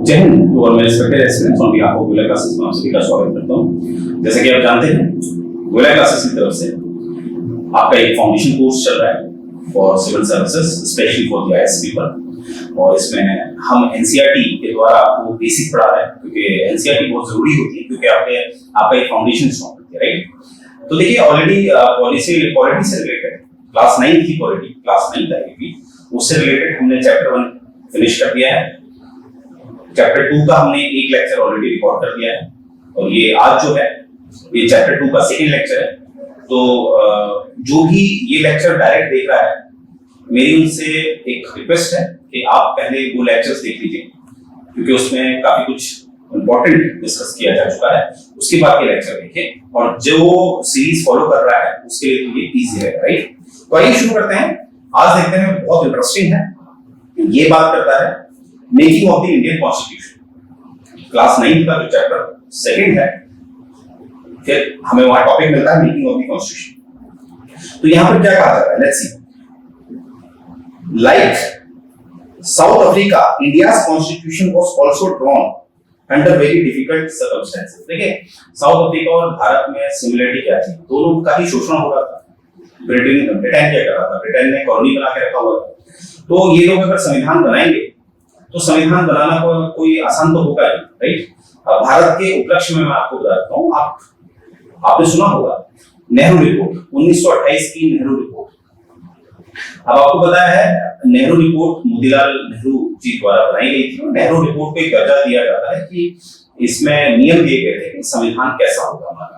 जय हिंद to all my respected students, on behalf of Gola classes में आप सभी का स्वागत करता हूं। जैसा कि आप जानते हैं, गोला क्लासेस की तरफ से आपका एक फाउंडेशन कोर्स चल रहा है for civil services, specially for the IAS people. और इसमें हम एनसीईआरटी के द्वारा आपको बेसिक पढ़ा रहे हैं, क्योंकि एनसीईआरटी बहुत जरूरी होती है, क्योंकि आपका एक फाउंडेशन स्ट्रॉन्ग होती है, राइट। तो देखिए, ऑलरेडी पॉलिटी से रिलेटेड क्लास 9 की पॉलिटी, क्लास 9 आईपी, उससे रिलेटेड हमने चैप्टर 1 फिनिश कर दिया है। चैप्टर 2 का हमने एक लेक्चर ऑलरेडी रिकॉर्ड कर दिया है, और ये आज जो है ये चैप्टर 2 का सेकंड लेक्चर है। तो जो भी ये लेक्चर डायरेक्ट देख रहा है, मेरी उनसे एक रिक्वेस्ट है कि आप पहले वो लेक्चर्स देख लीजिए, क्योंकि उसमें काफी कुछ इंपॉर्टेंट डिस्कस किया जा चुका है। उसके बाद के लेक्चर देखिए, और जो सीरीज फॉलो कर रहा है उसके लिए तो ये इजी है, राइट। तो आइए शुरू करते हैं। आज देखते हैं, बहुत इंटरेस्टिंग है। ये बात करता है making of the Indian constitution, class 9 का जो चैप्टर सेकंड है। फिर हमें वहां टॉपिक मिलता है मेकिंग ऑफ द कॉन्स्टिट्यूशन। तो यहां पर क्या कहा जा रहा है, let's see. Like south Africa, India's constitution was also drawn under very difficult circumstances. देखिए, साउथ अफ्रीका और भारत में सिमिलरिटी क्या थी, दोनों का ही शोषण हो रहा था। ब्रिटेन क्या कर रहा था, ब्रिटेन ने कॉलोनी बना के रखा हुआ था। तो ये लोग अगर संविधान बनाएंगे तो संविधान बनाना कोई आसान तो होगा नहीं, राइट। अब भारत के उपलक्ष्य में मैं आपको बताता हूँ, आपने सुना होगा नेहरू रिपोर्ट, 1928 की नेहरू रिपोर्ट। अब आपको पता है, नेहरू रिपोर्ट मोतीलाल नेहरू जी द्वारा बनाई गई थी। नेहरू रिपोर्ट को एक दर्जा दिया जाता है कि इसमें नियम दिए गए थे कि संविधान कैसा होगा हमारा।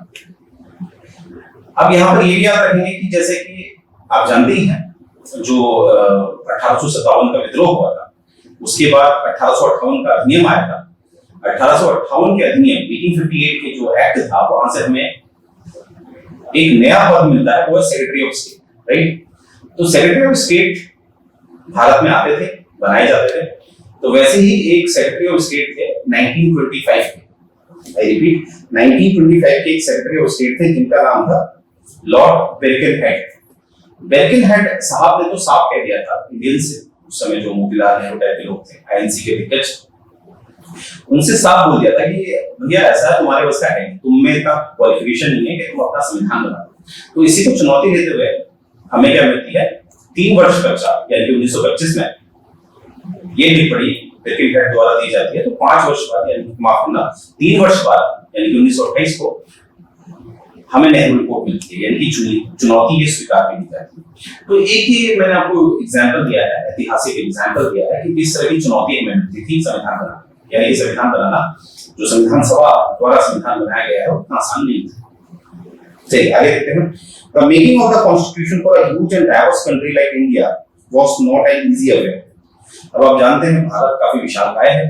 अब यहाँ पर ये भी याद रखेंगे कि जैसे कि आप जानते ही हैं, जो 1857 का विद्रोह हुआ था, उसके बाद 1858 का अधिनियम आया था। 1858 के अधिनियम, 1858 के जो एक्ट था, वहां से हमें एक नया पद मिलता है, वो है सेक्रेटरी ऑफ स्टेट, राइट। तो सेक्रेटरी ऑफ स्टेट भारत में आते थे, बनाए जाते थे। तो वैसे ही एक सेक्रेटरी ऑफ स्टेट थे 1925 के, आई रिपीट, 1925 के एक सेक्रेटरी ऑफ स्टेट थे जिनका नाम था लॉर्ड बेरकिनहेड। बेरकिनहेड साहब ने तो साफ कह दिया था इंडियन से, उस समय जो मोतीलाल नेहरू टाइप के लोग थे, आईएनसी के दिग्गज, उनसे साफ बोल दिया था कि भैया ऐसा है, तुम्हारे बस का है, तुम में इतना क्वालिफिकेशन नहीं है कि तुम अपना संविधान बना दो। तो इसी को चुनौती देते हुए हमें क्या मिलती है, 3 वर्ष कक्षा, यानी कि 1925 में ये टिप्पणी बेरकिनहेड द्वारा दी जाती है। तो 5 वर्ष बाद, यानी माफ करना, 3 वर्ष बाद, यानी कि 1928 को हमें नेहरू रिपोर्ट मिलती है, यानी कि चुनौती ये स्वीकार की जाती है। तो एक ही मैंने आपको एग्जांपल दिया है, ऐतिहासिक एग्जांपल दिया है कि किस तरह की चुनौती हमें मिलती थी संविधान बनाना, यानी कि संविधान बनाना जो संविधान सभा द्वारा संविधान बनाया गया है, उतना आसान नहीं था। चलिए आगे देखते हैं। The making of the constitution for a huge and diverse country like India was not an easy affair. अब आप जानते हैं, भारत काफी विशालकाय है।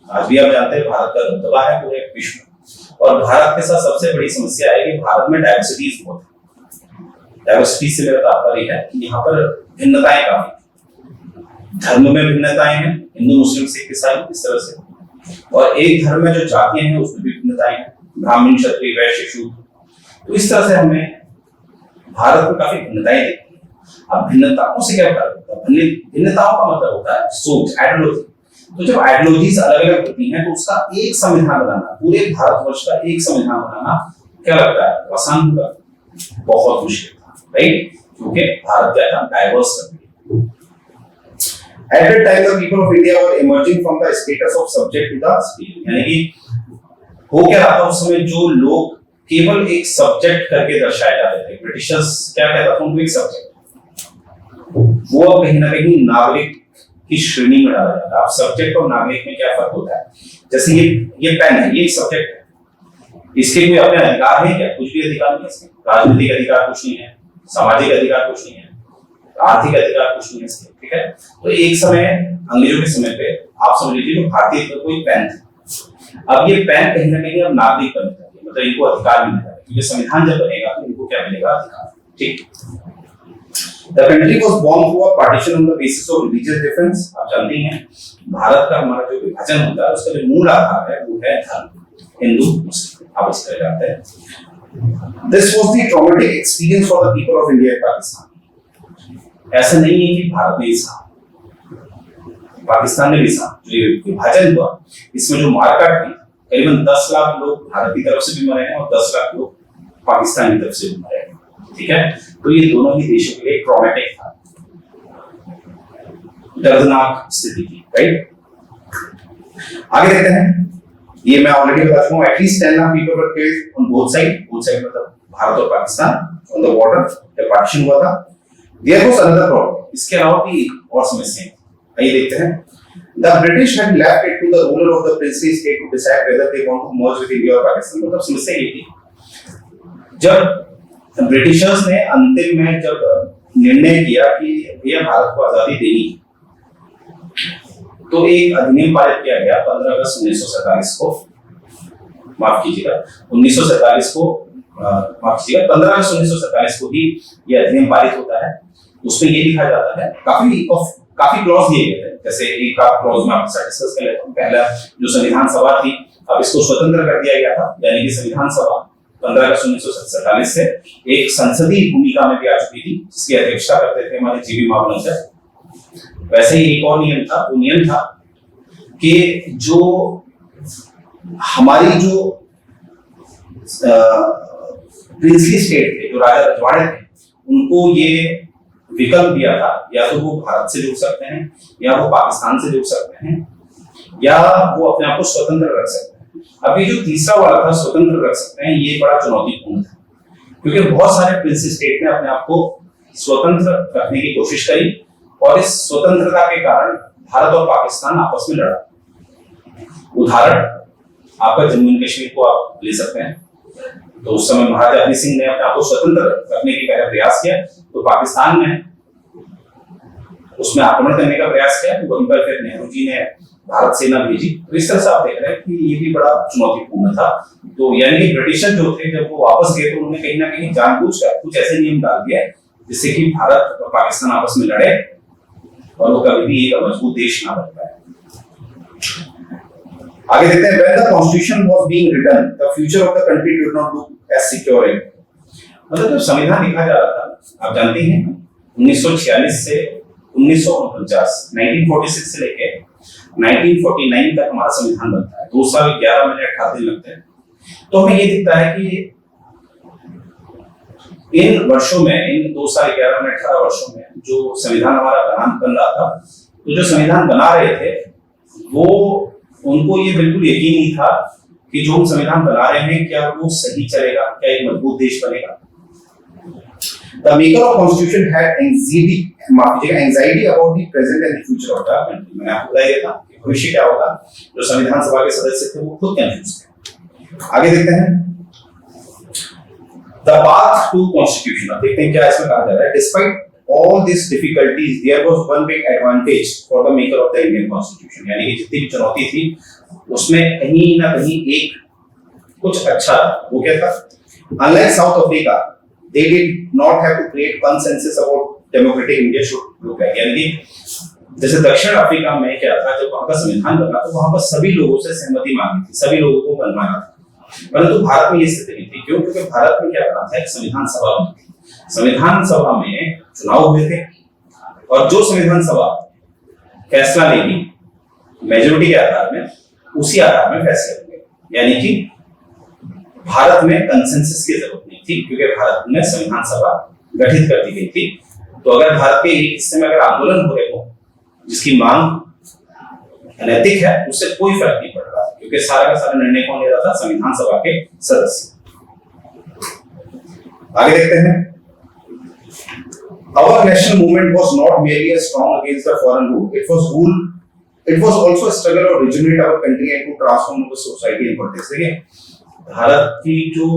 आज भी आप जानते हैं, भारत का दबदबा है पूरे विश्व में। और भारत के साथ सबसे बड़ी समस्या है कि भारत में डाइवर्सिटीज बहुत है। डाइवर्सिटी से मेरा तात्पर्य है कि यहाँ पर भिन्नताएं काफी, धर्म में भिन्नताएं हैं, हिंदू मुस्लिम सिख ईसाई, इस तरह से। और एक धर्म में जो जातियां हैं उसमें भी भिन्नताएं हैं, ब्राह्मण क्षत्रिय वैश्य शूद्र। तो इस तरह से हमें भारत में काफी भिन्नताएं दिखती हैं। अब भिन्नताओं से क्या होता है, भिन्नताओं का मतलब होता है सोच, आइडियोलॉजी। तो जब आइडियोलॉजीज अलग अलग होती हैं, तो उसका एक संविधान बनाना, पूरे भारतवर्ष का एक संविधान बनाना क्या लगता है, आसान होगा? बहुत मुश्किल था, राइट, क्योंकि भारत क्या था, diverse country. At that time, the people of India were emerging from the status of subject to the citizen, यानी कि हो क्या रहा था उस समय, जो लोग केवल एक सब्जेक्ट करके दर्शाए जाते थे, ब्रिटिशर्स क्या कहता था उनको, एक सब्जेक्ट, वो अब कहीं ना कहीं नागरिक की श्रेणी में डाला जाता है। अब सब्जेक्ट और नागरिक में क्या फर्क होता है, जैसे ये पेन है, ये एक सब्जेक्ट है, इसके कोई अपने अधिकार है क्या? कुछ भी अधिकार नहीं है इसके, राजनीतिक अधिकार कुछ नहीं है, सामाजिक अधिकार कुछ नहीं है, आर्थिक अधिकार कुछ नहीं है इसके, ठीक है। तो एक समय अंग्रेजों के समय पे आप समझ लीजिए, भारतीय तो कोई पेन था। अब ये पेन कहीं ना कहीं अब नागरिक बन जाती है, मतलब इनको अधिकार मिलता है, क्योंकि संविधान जब बनेगा तो इनको क्या मिलेगा, अधिकार, ठीक। The country was born through a partition on the basis of religious difference। आप जानते हैं, भारत का हमारा जो विभाजन होता है, उसका जो मूल आधार है वो है धर्म, हिंदू मुस्लिम, आप इस तरह जानते हैं। This was the traumatic experience for the people of India and Pakistan। ऐसा नहीं है कि भारत में पाकिस्तान में भी जो ये विभाजन हुआ, इसमें जो मारकाट हुई, करीबन 10 लाख लोग भारत की तरफ से भी मरे हैं और 10 लाख लोग पाकिस्तान की तरफ से भी मरे हैं। ठीक है, तो ये दोनों ही देशों के लिए ट्रॉमेटिक था, दर्दनाक स्थिति थी, राइट। आगे देखते हैं, ये मैं ऑलरेडी बता चुका हूं, at least 10 lakh people were killed on both side मतलब भारत और पाकिस्तान ऑन द बॉर्डर जब पार्टीशन हुआ था। देयर वाज अनदर प्रॉब्लम, इसके अलावा भी और समस्याएं, आइए देखते हैं। The British had left it to the ruler of the princely state to decide whether they want to merge with India or Pakistan। मतलब समस्या ये थी, जब ब्रिटिशर्स ने अंतिम में जब निर्णय किया कि भैया भारत को आजादी देनी, तो एक अधिनियम पारित किया गया 15 अगस्त 1947 को, माफ कीजिएगा 1947 को, माफ कीजिएगा 15 अगस्त 1947 को ही ये अधिनियम पारित होता है। उसमें ये लिखा जाता है, काफी क्लॉज दिए गए थे, जैसे एक का क्लॉज में आपके साथ डिस्कस कर लेता हूं। पहला जो संविधान सभा थी, अब इसको स्वतंत्र कर दिया गया था, यानी कि संविधान सभा 15 अगस्त 1947 से एक संसदीय भूमिका में भी आ चुकी थी, जिसकी अध्यक्षता करते थे हमारे जीवी महामंडल। वैसे ही एक और नियम था, वो नियम था कि जो हमारी जो प्रिंसली स्टेट थे, जो राजा रजवाड़े थे, उनको ये विकल्प दिया था, या तो वो भारत से जुड़ सकते हैं, या वो पाकिस्तान से जुड़ सकते हैं, या वो अपने आप को स्वतंत्र रख सकते हैं। अब ये जो तीसरा वाला था, स्वतंत्र रख सकते हैं, ये बड़ा चुनौतीपूर्ण था, क्योंकि बहुत सारे प्रिंसली स्टेट ने अपने आप को स्वतंत्र रखने की कोशिश करी, और इस स्वतंत्रता के कारण भारत और पाकिस्तान आपस में लड़ा। उदाहरण आपका जम्मू एंड कश्मीर को आप ले सकते हैं। तो उस समय महाराजा हरि सिंह ने अपने आप को स्वतंत्र रखने की पहले प्रयास किया, तो पाकिस्तान ने उसमें आक्रमण करने का प्रयास किया, तो वहीं पर फिर नेहरू जी ने भारत सेना भेजी। तो इस तरह से आप देख रहे हैं कि ये भी बड़ा चुनौतीपूर्ण था। तो यानी कि ब्रिटिशर जो थे, जब वो वापस गए तो उन्होंने कहीं ना कहीं जानबूझकर कुछ ऐसे नियम डाल दिए जिससे कि भारत और पाकिस्तान आपस में लड़े और वो कभी भी एक मजबूत देश ना बन पाए। आगे देखते हैं, when the constitution was being written, the future of the country did not look as secure। मतलब जब संविधान लिखा जा रहा था, आप जानते हैं 1946 से 1949, 1946 से लेके 1949 तक हमारा संविधान बनता है, 2 साल 11 महीने 18 दिन लगते हैं। तो हमें ये दिखता है कि इन वर्षों में, इन 2 साल 11 महीने 18 वर्षों में जो संविधान हमारा बन रहा था, तो जो संविधान बना रहे थे वो उनको ये बिल्कुल यकीन नहीं था कि जो हम संविधान बना रहे हैं क्या वो सही चलेगा, क्या एक मजबूत देश बनेगा। The maker of constitution had anxiety about the present and the future of the country। मैंने आपको बताया था कि भविष्य क्या होगा। जो संविधान सभा के सदस्य थे वो खुद कंफ्यूज थे। आगे देखते हैं, The path to constitution। अब देखते हैं क्या इसमें कहा जा रहा है। Despite all these difficulties, there was one big advantage for the maker of the Indian Constitution। यानी कि जितनी भी चुनौती थी उसमें कहीं ना कहीं एक कुछ अच्छा, वो क्या था? Unlike South Africa, they did not have to create consensus about democratic India should look like। यानी कि जैसे दक्षिण अफ्रीका में क्या था, जब वहां का संविधान बना तो वहां पर सभी लोगों से सहमति मांगी थी, सभी लोगों को बनवाना था। परंतु भारत में ये स्थिति नहीं थी। क्यों? क्योंकि भारत में क्या बना था, एक संविधान सभा बनी थी। संविधान सभा में चुनाव हुए थे और जो संविधान सभा फैसला लेगी मेजोरिटी के आधार में, उसी आधार में फैसले होंगे। यानी कि भारत में कंसेंसस की जरूरत नहीं थी, क्योंकि भारत में संविधान सभा गठित कर दी गई थी। तो अगर भारत के एक हिस्से में अगर आंदोलन हो रहे हो जिसकी मांग अनैतिक है, उससे कोई फर्क नहीं पड़ रहा, क्योंकि सारा का सारा निर्णय कौन ले रहा था? संविधान सभा के सदस्य। आगे देखते हैं, our national movement was not merely a strong against the foreign rule, it was also a struggle to regenerate our country and to transform the society and politics। देखिए, भारत की जो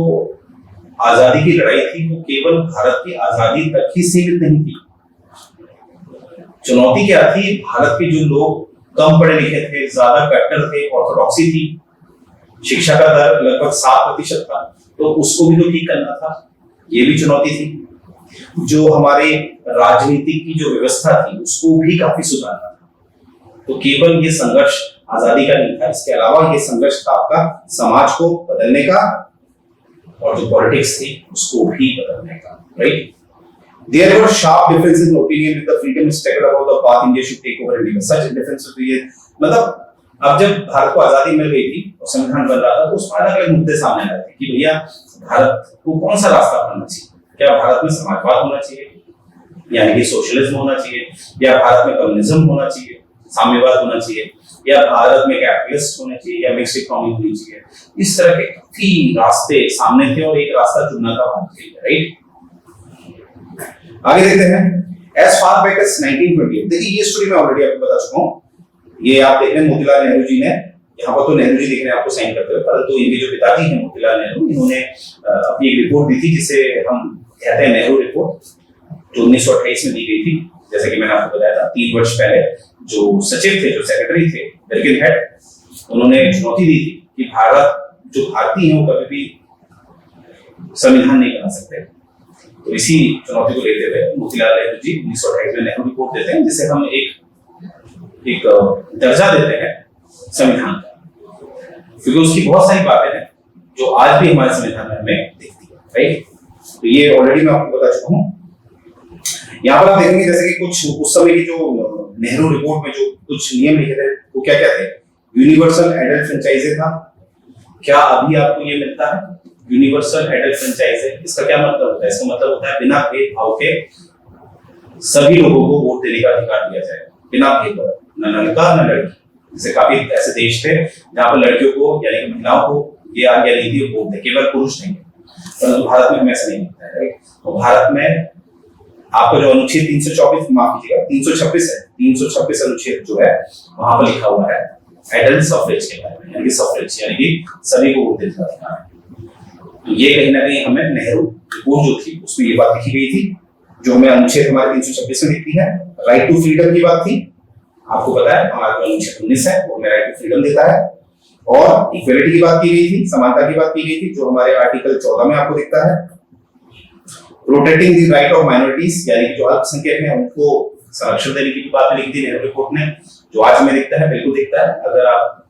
आजादी की लड़ाई थी वो केवल भारत की आजादी तक ही सीमित नहीं थी। चुनौती क्या थी? भारत के जो लोग कम पढ़े लिखे थे, ज्यादा कट्टर थे, ऑर्थोडॉक्सी थी, शिक्षा का दर लगभग 7% था, तो उसको भी तो ठीक करना था, ये भी चुनौती थी। जो हमारे राजनीतिक की जो व्यवस्था थी उसको भी काफी सुधारना था। तो केवल ये संघर्ष आजादी का नहीं था, इसके अलावा ये संघर्ष था आपका समाज को बदलने का और जो पॉलिटिक्स थी उसको भी बदलने का, right. There were sharp differences in opinion with the freedom struggle about the path India should take over India. Such differences तो ये मतलब अब जब भारत को आजादी मिल गई थी और संविधान बन रहा था तो उसमें अलग अलग मुद्दे सामने आए थे कि भैया भारत को कौन सा रास्ता अपनाना चाहिए, क्या भारत में समाजवाद होना चाहिए यानी कि सोशलिज्म होना चाहिए, या भारत में कम्युनिज्म होना चाहिए, साम्यवाद होना चाहिए, या भारत में कैपिटलिस्ट होना चाहिए या मिक्स्ड इकोनॉमी होनी चाहिए। इस तरह के काफी रास्ते सामने थे और एक रास्ता चुनना था भारत के लिए, राइट। आगे देखते हैं एज फार बैक एज 1928। देखिए ये स्टोरी मैं ऑलरेडी आपको बता चुका हूँ, ये आप देख रहे हैं मोतीलाल नेहरू जी ने, यहाँ पर तो नेहरू जी दिख रहे हैं आपको साइन करते हुए, परंतु इनके जो पिताजी हैं मोतीलाल नेहरू, इन्होंने अपनी एक रिपोर्ट दी थी जिसे हम कहते हैं नेहरू रिपोर्ट, जो 1928 में दी गई थी। जैसे कि मैंने आपको बताया था 3 वर्ष पहले जो सचिव थे, जो सेक्रेटरी थे बिल्किन हेड, उन्होंने चुनौती दी थी कि भारत जो भारतीय हैं वो कभी भी संविधान नहीं बना सकते। तो इसी चुनौती को लेते हुए मोतीलाल नेहरू जी 1928 में नेहरू रिपोर्ट देते हैं, जिसे हम एक दर्जा देते हैं संविधान का, क्योंकि उसकी बहुत सारी बातें हैं जो आज भी हमारे संविधान में हमें दिखती है, राइट। तो ये ऑलरेडी मैं आपको बता चुका हूँ। यहाँ पर आप देखेंगे जैसे कि कुछ उस समय की जो नेहरू रिपोर्ट में जो कुछ नियम लिखे थे वो क्या क्या थे। यूनिवर्सल एडल्ट फ्रेंचाइज था, क्या अभी आपको ये मिलता है यूनिवर्सल एडल्ट फ्रेंचाइज? इसका क्या मतलब होता है? इसका मतलब होता है बिना भेदभाव के सभी लोगों को वोट देने का अधिकार दिया जाए, बिना भेदभाव, न लड़का न लड़की। जैसे काफी ऐसे देश थे जहाँ पर लड़कियों को यानी कि महिलाओं को ये आज्ञा नहीं थी वोट दे, केवल पुरुष नहीं, परंतु भारत में हमें ऐसा नहीं होता है। तो भारत में आपका जो अनुच्छेद 324, माफ कीजिएगा 326 है, 326 अनुच्छेद जो है वहां पर लिखा हुआ है एडल्ट सफरेज के बारे में, यानी कि सफरेज यानी कि सभी को वोट देने का अधिकार है। तो ये कहीं ना कहीं हमें नेहरू रिपोर्ट जो थी उसमें ये बात लिखी गई थी, जो हमें अनुच्छेद हमारे 326 में लिखती है। राइट टू फ्रीडम की बात थी, आपको पता है हमारा अनुच्छेद 19 है वो हमें राइट टू फ्रीडम देता है, और इक्वलिटी की बात की गई थी, समानता की बात की गई थी, जो हमारे आर्टिकल 14 में आपको दिखता है। Protecting the right of minorities यानी कि जो अल्पसंख्यक हैं उनको संरक्षण देने की भी बात लिखी थी नेहरू रिपोर्ट ने, जो आज हमें दिखता है, बिल्कुल दिखता है। अगर आप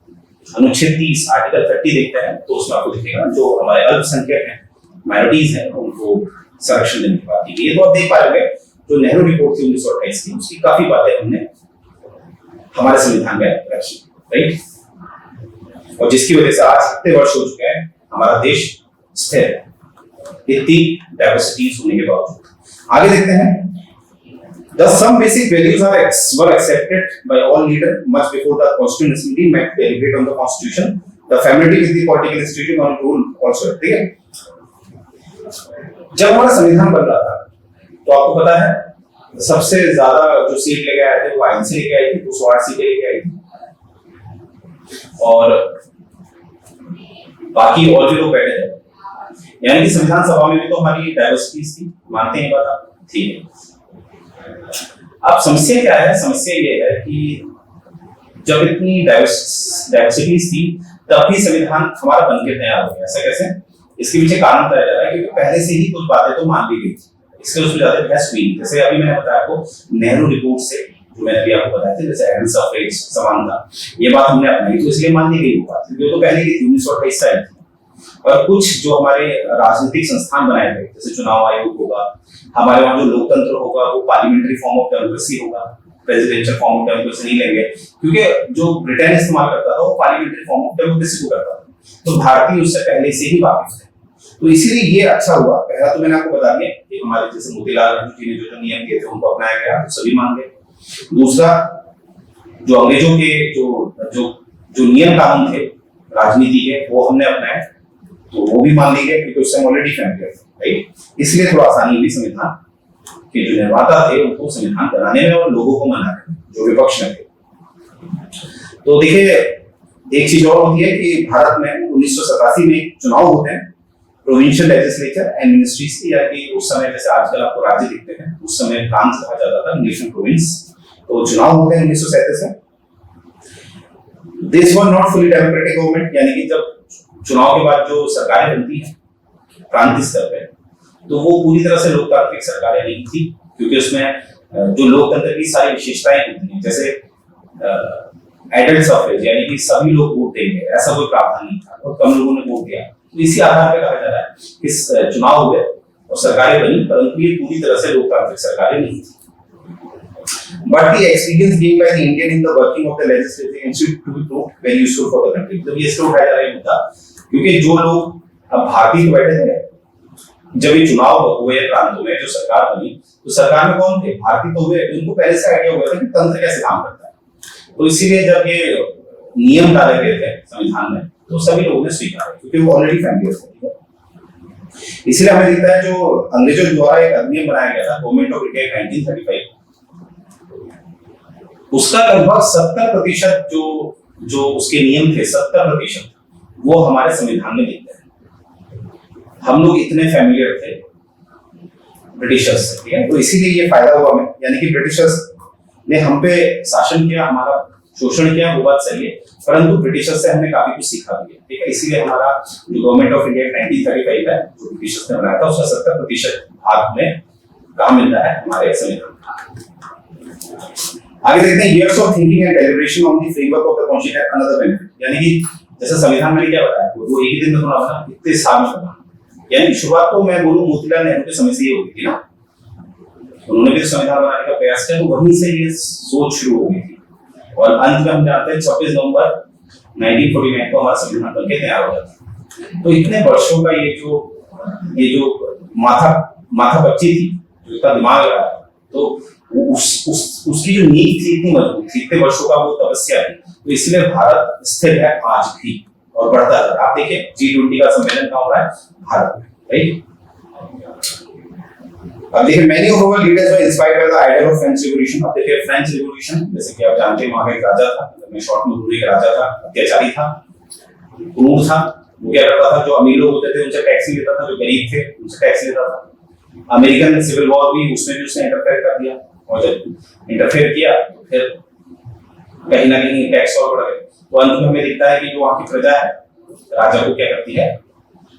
अनुच्छेद 30 आर्टिकल 30 देखते हैं तो उसमें आपको दिखेगा जो हमारे अल्पसंख्यक हैं, माइनॉरिटीज हैं, उनको संरक्षण देने की बात की गई है। तो आप देख पाएंगे जो नेहरू रिपोर्ट थी 1928 की, उसकी काफी बातें हमने हमारे संविधान में रखी, राइट। और जिसकी वजह से आज इतने वर्ष हो चुके हैं हमारा देश स्थिर है, इतनी डाइवर्सिटीज होने के बावजूद। आगे देखते हैं Thus, some basic values were accepted by all leaders much before the Constituent Assembly met to deliberate on the Constitution. The family is the political institution on rule also. ठीक है? जब हमारा संविधान बन रहा था तो आपको पता है सबसे ज्यादा जो सीट लेके आए थे वो आईएनसी लेके आई थी, 208 सीटें लेके आई थी, और बाकी और भी लोग बैठे थे। यानी कि संविधान सभा में भी तो हमारी डाइवर्सिटीज थी, मानते हैं बात आप? ठीक है। अब समस्या क्या है? समस्या ये है कि जब इतनी डाइवर्सिटीज थी तब भी संविधान हमारा बनकर तैयार हो गया। ऐसा कैसे? इसके पीछे कारण बताया जा रहा है क्योंकि पहले से ही कुछ बातें तो मान ली गई थी, इसके उसमें ज्यादा बहस हुई। जैसे अभी मैंने बताया आपको नेहरू रिपोर्ट से, जो मैंने अभी आपको बताया था, जैसे एडल्ट सफरेज, समानता, ये बात हमने अपनाई तो इसलिए मान ली गई वो बात, क्योंकि वो तो पहले की थी, 1928 से आई थी। और कुछ जो हमारे राजनीतिक संस्थान बनाए गए, जैसे चुनाव आयोग होगा, हमारे वहां जो लोकतंत्र होगा वो पार्लियामेंट्री फॉर्म ऑफ डेमोक्रेसी होगा, प्रेसिडेंशियल फॉर्म ऑफ डेमोक्रेसी नहीं लेंगे, क्योंकि जो ब्रिटेन इस्तेमाल करता था वो पार्लियामेंट्री फॉर्म ऑफ डेमोक्रेसी को करता था, तो भारतीय उससे पहले से ही वाकिफ थे। तो इसीलिए ये अच्छा हुआ। पहला तो मैंने आपको बता दिया कि हमारे जैसे मोतीलाल नेहरू जी ने जो नियम दिए थे उनको अपनाया गया, तो सभी मान गए। दूसरा, जो अंग्रेजों के जो नियम कानून थे राजनीति के वो हमने अपनाए, तो वो भी मान ली गए क्योंकि उससे ऑलरेडी फैमिलियर थे, राइट। इसलिए थोड़ा आसानी हुई संविधान के जो निर्माता थे उनको संविधान बनाने में और लोगों को मनाने में, जो विपक्ष में थे। तो देखिए एक चीज और होती है कि भारत में 1987 में चुनाव होते हैं प्रोविंशियल लेजिस्लेचर एंड मिनिस्ट्रीज की, यानी उस समय जैसे आजकल आपको राज्य दिखते हैं, उस समय प्रांत कहा जाता था, नेशन प्रोविंस। तो चुनाव होते हैं 1937 में। This were not fully democratic government, यानी कि जब चुनाव के बाद जो सरकारें बनती हैं प्रांतीय स्तर पे, तो वो पूरी तरह से लोकतांत्रिक सरकारें नहीं थी, क्योंकि उसमें जो लोकतंत्र की सारी विशेषताएं होती हैं, जैसे एडल्ट सफरेज यानी कि सभी लोग वोट देंगे, ऐसा कोई प्रावधान नहीं था, और कम लोगों ने वोट दिया। तो इसी आधार पर कहा जा रहा है कि चुनाव हुए और सरकारें बनी, परंतु ये पूरी तरह से लोकतांत्रिक सरकारें नहीं थी। But the experience gained by the Indian in the working of the legislative institute to be proved very useful for the country। मतलब ये इसलिए उठाया जा रहा है मुद्दा क्योंकि जो लोग अब भारतीय बैठे थे, जब ये चुनाव हुए प्रांतों में जो सरकार बनी, तो सरकार में कौन थे? भारतीय तो हुए, उनको पहले से आइडिया हुआ था कि तंत्र कैसे काम करता है। तो इसीलिए जब ये नियम डाले गए थे संविधान में, तो सभी लोगों ने स्वीकारा क्योंकि वो ऑलरेडी फैमिलियर थे। इसलिए हमें दिखता है जो अंग्रेजों द्वारा एक अधिनियम बनाया गया था गवर्नमेंट ऑफ इंडिया 1935, उसका लगभग 70% जो उसके नियम थे, 70% वो हमारे संविधान में दिखते हैं। हम लोग इतने फैमिलियर थे ब्रिटिशर्स से, ठीक है, तो इसीलिए ये फायदा हुआ हमें, यानी कि ब्रिटिशर्स ने हम पे शासन किया, हमारा शोषण किया, वो बात सही है, परंतु ब्रिटिशर्स से हमने काफी कुछ सीखा भी है, ठीक है। इसीलिए हमारा जो गवर्नमेंट ऑफ इंडिया 1935 है, जो ब्रिटिशर्स ने बनाया था, उसका 70% भाग हमें कहाँ मिलता है? हमारे संविधान। आगे देखते हैं years of thinking and deliberation on the framework of the constitution had another benefit, यानी कि जैसे संविधान मैंने क्या बताया, वो एक ही दिन में बना था, इतने साल में बना, यानी कि शुरुआत तो मैं बोलूं मोतीलाल नेहरू के समय से ही हो गई थी ना, उन्होंने भी संविधान बनाने का प्रयास किया, तो वहीं से ये सोच शुरू हो गई थी और अंत में हम जानते हैं 26 नवंबर 1949 को हमारा संविधान बनके तैयार हो जाता है। तो इतने वर्षों का ये जो माथा पच्ची थी, जो इतना दिमाग लगा, तो उसकी जो नींव थी इतनी मजबूत थी, इतने वर्षों का वो तपस्या थी, तो इसलिए भारत स्थिर है आज भी और बढ़ता है। आप देखिए G20 का सम्मेलन कहाँ हो रहा है? भारत में, राइट। अब देखिए many of our leaders were inspired by the idea of French Revolution। अब देखिए फ्रेंच रिवॉल्यूशन, जैसे कि आप जानते हैं वहां का एक राजा था, मैं शॉर्ट में बोलूं, एक राजा था, अत्याचारी था, क्रूर था। वो क्या करता था? जो अमीर लोग होते थे उनसे टैक्स नहीं लेता था, जो गरीब थे उनसे टैक्स लेता था। अमेरिकन सिविल वॉर भी, उसमें भी उसने इंटरफेयर कर दिया, और जब इंटरफेयर किया तो फिर कहीं ना कहीं टैक्स और बढ़ गए। तो अंत में हमें दिखता है कि जो वहां की प्रजा है राजा को क्या करती है?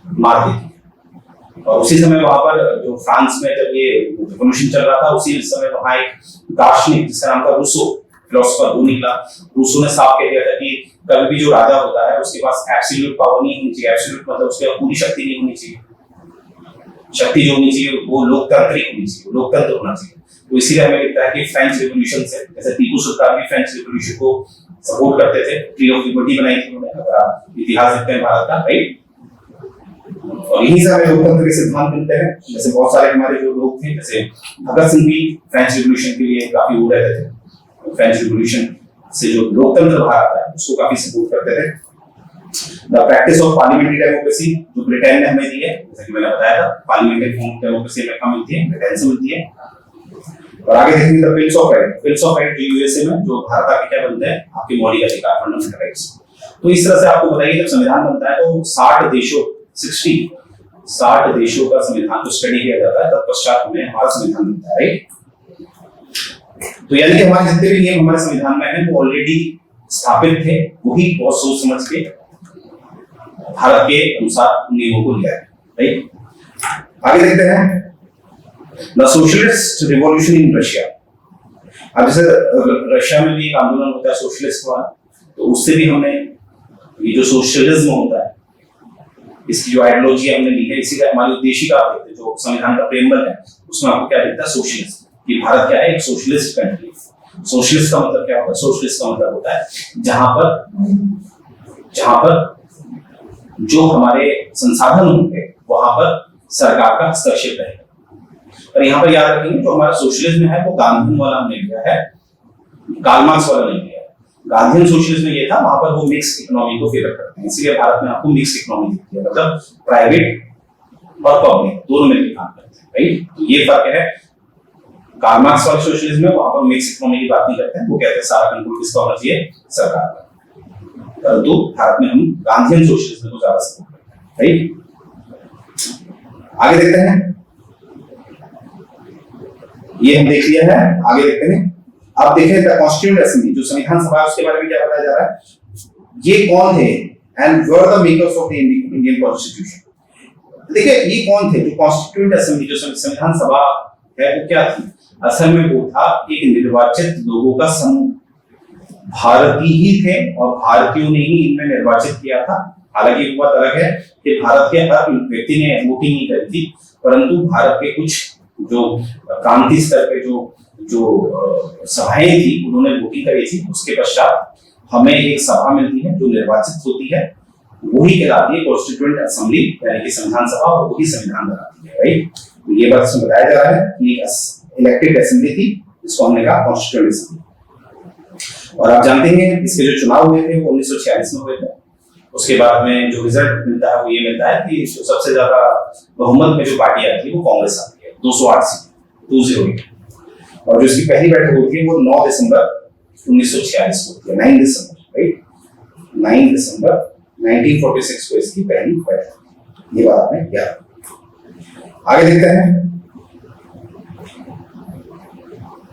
मार देती है। और उसी समय वहां पर जो फ्रांस में जब ये रिवॉल्यूशन चल रहा था, उसी समय वहां एक दार्शनिक जिसका नाम था रूसो, फिलोसोफर, वो निकला। रूसो ने साफ कह दिया था कि कभी भी जो राजा होता है उसके पास एब्सोल्यूट पावर नहीं होनी चाहिए, एब्सोल्यूट मतलब उसके पास पूरी शक्ति नहीं होनी चाहिए, शक्ति जो होनी चाहिए वो लोकतांत्रिक होनी चाहिए, लोकतंत्र होना चाहिए। तो इसीलिए हमें लगता है कि फ्रेंच रिवॉल्यूशन से, जैसे टीपू सुल्तान भी फ्रेंच रिवॉल्यूशन को सपोर्ट करते थे, ट्री ऑफ लिबर्टी बनाई थी उन्होंने, अगर आप इतिहास देखते हैं भारत का, राइट। और यहीं से हमें लोकतंत्र के सिद्धांत मिलते हैं। जैसे बहुत सारे हमारे जो लोग थे, जैसे भगत सिंह भी फ्रेंच रिवॉल्यूशन के लिए काफी वो रहते थे, फ्रेंच रिवॉल्यूशन से जो लोकतंत्र भारत है उसको काफी सपोर्ट करते थे। The practice of parliamentary democracy जो ब्रिटेन ने हमें दी है, जैसे कि मैंने बताया था, पार्लियामेंट्री फॉर्म डेमोक्रेसी में कम मिलती है, ब्रिटेन से मिलती है। और आगे देखेंगे the bills of right, bills of right जो यूएसए में, जो भारत के क्या बनते हैं? आपके मौलिक अधिकार, फंडामेंटल राइट्स। तो इस तरह से आपको बताइए जब संविधान बनता है तो 60 देशों का संविधान को स्टडी किया जाता है, तत्पश्चात हमें हमारा संविधान बनता है, राइट। तो यानी कि हमारे जितने भी नियम हमारे संविधान में हैं वो ऑलरेडी स्थापित थे, वही बहुत सोच समझ के भारत के अनुसार नियमों को लिया है, राइट। आगे देखते हैं the socialist revolution in Russia. अब जैसे रशिया में भी एक आंदोलन होता है सोशलिस्ट वाला, तो उससे भी हमने ये जो सोशलिज्म होता है, इसकी जो आइडियोलॉजी हमने ली है, इसीलिए हमारी उद्देशिका आप देखते हैं जो संविधान का प्रेमबल है, उसमें आपको क्या दिखता है? सोशलिज्म, कि भारत क्या है? एक सोशलिस्ट कंट्री। सोशलिस्ट का मतलब क्या होता है? सोशलिस्ट का मतलब होता है जहां पर जो हमारे संसाधन होंगे वहां पर सरकार का हस्तक्षेप रहेगा। और यहाँ पर याद रखेंगे जो हमारा सोशलिज्म है वो गांधीयन वाला हमने लिया है, कार्ल मार्क्स वाला नहीं लिया है। गांधीयन सोशलिज्म ये था, वहां पर वो मिक्स इकोनॉमी को फेवर करते हैं, इसलिए भारत में आपको मिक्स इकोनॉमी दिखती है, मतलब प्राइवेट और पब्लिक दोनों मिलकर काम करते हैं, राइट। तो ये फर्क है। कार्ल मार्क्स वाले सोशलिज्म में वहां पर मिक्स इकोनॉमी की बात नहीं करते हैं, वो कहते हैं सारा कंट्रोल किसका होना चाहिए? सरकार का। परंतु भारत में हम गांधीयन सोशलिज्म को ज्यादा सपोर्ट करते हैं, राइट। आगे देखते हैं, ये हम देख लिया है, आगे देखते हैं। अब देखें द कॉन्स्टिट्यूएंट असेंबली, जो संविधान सभा है, उसके बारे में क्या बताया जा रहा है? ये कौन थे? And were the makers of the Indian constitution. देखिए ये कौन थे? जो कॉन्स्टिट्यूएंट असेंबली, जो संविधान सभा है, वो क्या थी? असल में वो था एक निर्वाचित लोगों का समूह। भारतीय ही थे और भारतीयों ने ही इनमें निर्वाचित किया था हालांकि एक बात अलग है कि भारत के हर व्यक्ति ने वोटिंग नहीं करी थी, परंतु भारत के कुछ जो क्रांति स्तर पे जो सभाएं थी उन्होंने वोटिंग करी थी। उसके पश्चात हमें एक सभा मिलती है जो निर्वाचित होती है, वही कहलाती है कॉन्स्टिट्यूएंट असेंबली, यानी कि संविधान सभा, और वही संविधान बनाती है। राइट, ये बात इसमें बताया जा रहा है कि इलेक्टेड असेंबली थी, इसको हमने कहा कॉन्स्टिट्यूएंट असेंबली। और आप जानते हैं इसके जो चुनाव हुए थे वो 1946 में हुए थे। उसके बाद में जो रिजल्ट मिलता है वो ये मिलता है कि सबसे ज्यादा बहुमत में जो पार्टी आती है वो कांग्रेस आती है, 208 सीट, 208। और जो इसकी पहली बैठक होती है वो 9 दिसंबर 1946 को होती है, 9 दिसंबर, राइट, 9 दिसंबर 1946 को इसकी पहली बैठक। ये बात आपने याद। आगे देखते हैं।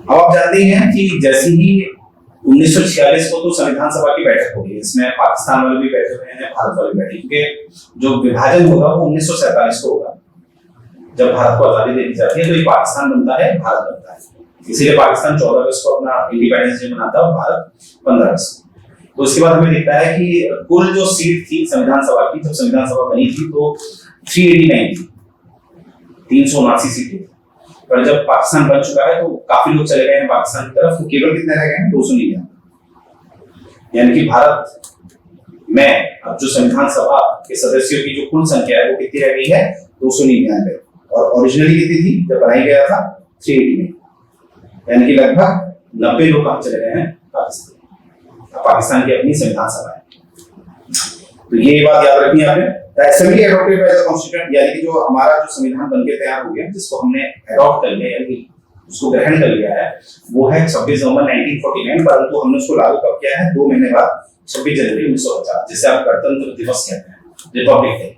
अब आप जानते हैं कि जैसे ही 1946 को तो संविधान सभा की बैठक होगी, इसमें पाकिस्तान वाले भी बैठे हुए हैं, भारत वाले बैठे, क्योंकि जो विभाजन होगा वो 1947 को होगा। जब भारत को आजादी दे दी जाती है तो ये पाकिस्तान बनता है, भारत बनता है। इसीलिए पाकिस्तान 14 अगस्त को अपना इंडिपेंडेंस डे मनाता है और भारत 15 अगस्त को। तो उसके बाद हमें दिखता है कि कुल जो सीट थी संविधान सभा की, जब संविधान सभा बनी थी तो 389 थी, 379 सीटें। पर जब पाकिस्तान बन चुका है तो काफी लोग चले गए हैं पाकिस्तान की तरफ, तो केवल कितने रह गए हैं? 299। यानी कि भारत में अब जो संविधान सभा के सदस्यों की जो कुल संख्या है वो कितनी रह गई है? 299। और ओरिजिनली कितनी थी जब बनाया गया था? 389। यानी कि लगभग 90 लोग कहां चले गए हैं? पाकिस्तान। पाकिस्तान की अपनी संविधान सभा है। तो ये बात याद रखनी है आपने। Assembly adopted by the constituent, यानी कि जो हमारा जो संविधान बनके तैयार हो गया, जिसको हमने एडॉप्ट कर लिया, यानी उसको ग्रहण कर लिया है, वो है 26 नवंबर 1949। परंतु हमने उसको लागू कब किया है? 2 महीने बाद, 26 जनवरी 1950, जिसे आप गणतंत्र दिवस कहते हैं, रिपब्लिक डे।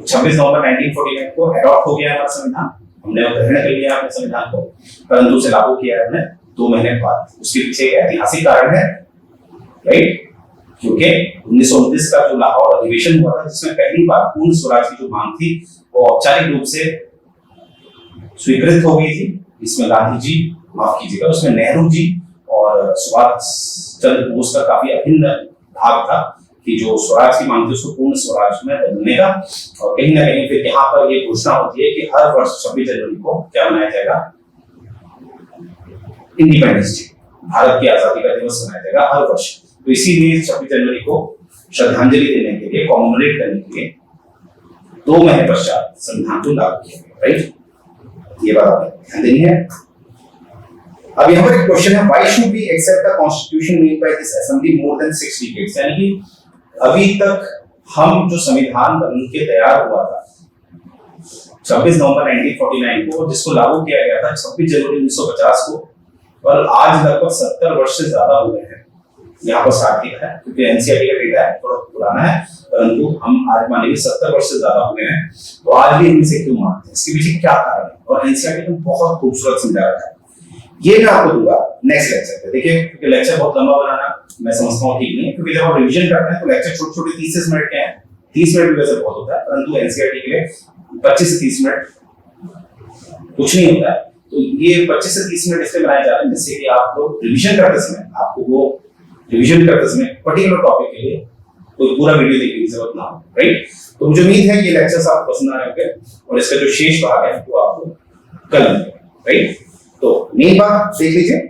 26 नवंबर 1949 को एडॉप्ट हो गया हमारा संविधान, हमने ग्रहण कर लिया अपने संविधान को, परंतु उसे लागू किया है हमने 2 महीने बाद। उसके पीछे एक ऐतिहासिक कारण है, राइट, क्योंकि 1929 का जो लाहौर अधिवेशन हुआ था, जिसमें पहली बार पूर्ण स्वराज की जो मांग थी वो औपचारिक रूप से स्वीकृत हो गई थी। इसमें गांधी जी, माफ कीजिएगा, उसमें नेहरू जी और सुभाष चंद्र बोस का काफी अभिन्न भाग था कि जो स्वराज की मांग थी उसको पूर्ण स्वराज में बदलने का। और कहीं ना कहीं फिर यहाँ पर ये घोषणा होती है कि हर वर्ष 26 जनवरी को क्या मनाया जाएगा? इंडिपेंडेंस डे, भारत की आजादी का दिवस मनाया जाएगा हर वर्ष। तो इसीलिए 26 जनवरी को श्रद्धांजलि देने के लिए, कॉमेमोरेट करने के लिए 2 महीने पश्चात संविधान को लागू किया गया, राइट। ये बात आपने ध्यान देनी है। अब यहाँ पर एक क्वेश्चन है, why should we accept the constitution made by this assembly more than 6 decades? यानी कि अभी तक हम जो संविधान बन के तैयार हुआ था 26 नवंबर 1949 को, जिसको लागू किया गया था 26 जनवरी 1950 को, और आज लगभग 70 वर्ष से ज्यादा हो गए हैं। यहाँ पर 60 लिखा है क्योंकि एनसीईआरटी का डेटा है, थोड़ा पुराना है, परंतु हम आज मानेंगे 70 वर्ष से ज्यादा हो गए हैं। तो आज भी इनमें से क्यों मानते हैं? इसके पीछे क्या कारण है? और एनसीईआरटी ने बहुत खूबसूरत समझा रखा है। ये मैं आपको दूंगा नेक्स्ट लेक्चर पे। देखिए, क्योंकि लेक्चर बहुत लंबा बनाना मैं समझता हूँ ठीक नहीं है, क्योंकि जब आप रिवीजन करते हैं तो लेक्चर छोटे-छोटे 30 मिनट के हैं। 30 मिनट भी वैसे बहुत होता है, परंतु एनसीईआरटी के लिए 25 से 30 मिनट कुछ नहीं होता है। तो ये 25 से 30 मिनट इसलिए बनाए जा रहे हैं जिससे कि आप लोग रिवीजन करते समय, आपको वो रिवीजन करते समय पर्टिकुलर टॉपिक के लिए कोई पूरा वीडियो देखने की जरूरत ना हो, राइट। तो मुझे उम्मीद है कि ये लेक्चर्स आपको पसंद आ रहे होंगे और इसका जो शेष भाग है वो आपको कल मिलेगा, राइट। तो मेन बात देख लीजिए,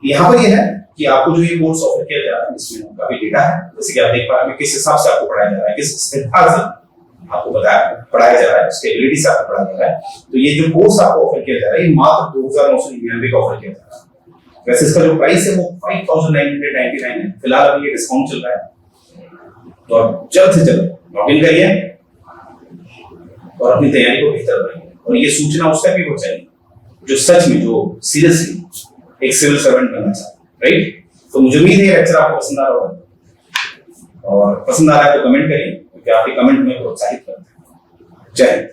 यहाँ पर ये है कि आपको जो ये कोर्स ऑफर किया जा रहा है इसमें काफी डेटा है, जैसे कि आप देख पा रहे हैं किस हिसाब से आपको पढ़ाया जा रहा है, किस स्थिरता से आपको पढ़ाया जा रहा है, स्टेबिलिटी से आपको पढ़ाया जा रहा है। तो ये जो कोर्स आपको ऑफर किया जा रहा है ये मात्र 2999 का ऑफर किया जा रहा है। वैसे इसका जो प्राइस है वो 5999 है, फिलहाल अभी ये डिस्काउंट चल रहा है। तो आप जल्द से जल्द लॉग इन करिए और अपनी तैयारी को बेहतर बनाइए। और ये सूचना उस तक भी पहुंचाइए जो सच में, जो सीरियसली एक सिविल सर्वेंट बनना चाहता है, राइट। तो मुझे उम्मीद है ये लेक्चर आपको पसंद आ रहा होगा, और पसंद आ रहा है तो कमेंट करिए, क्योंकि आपके कमेंट में प्रोत्साहित करते हैं। जय हिंद।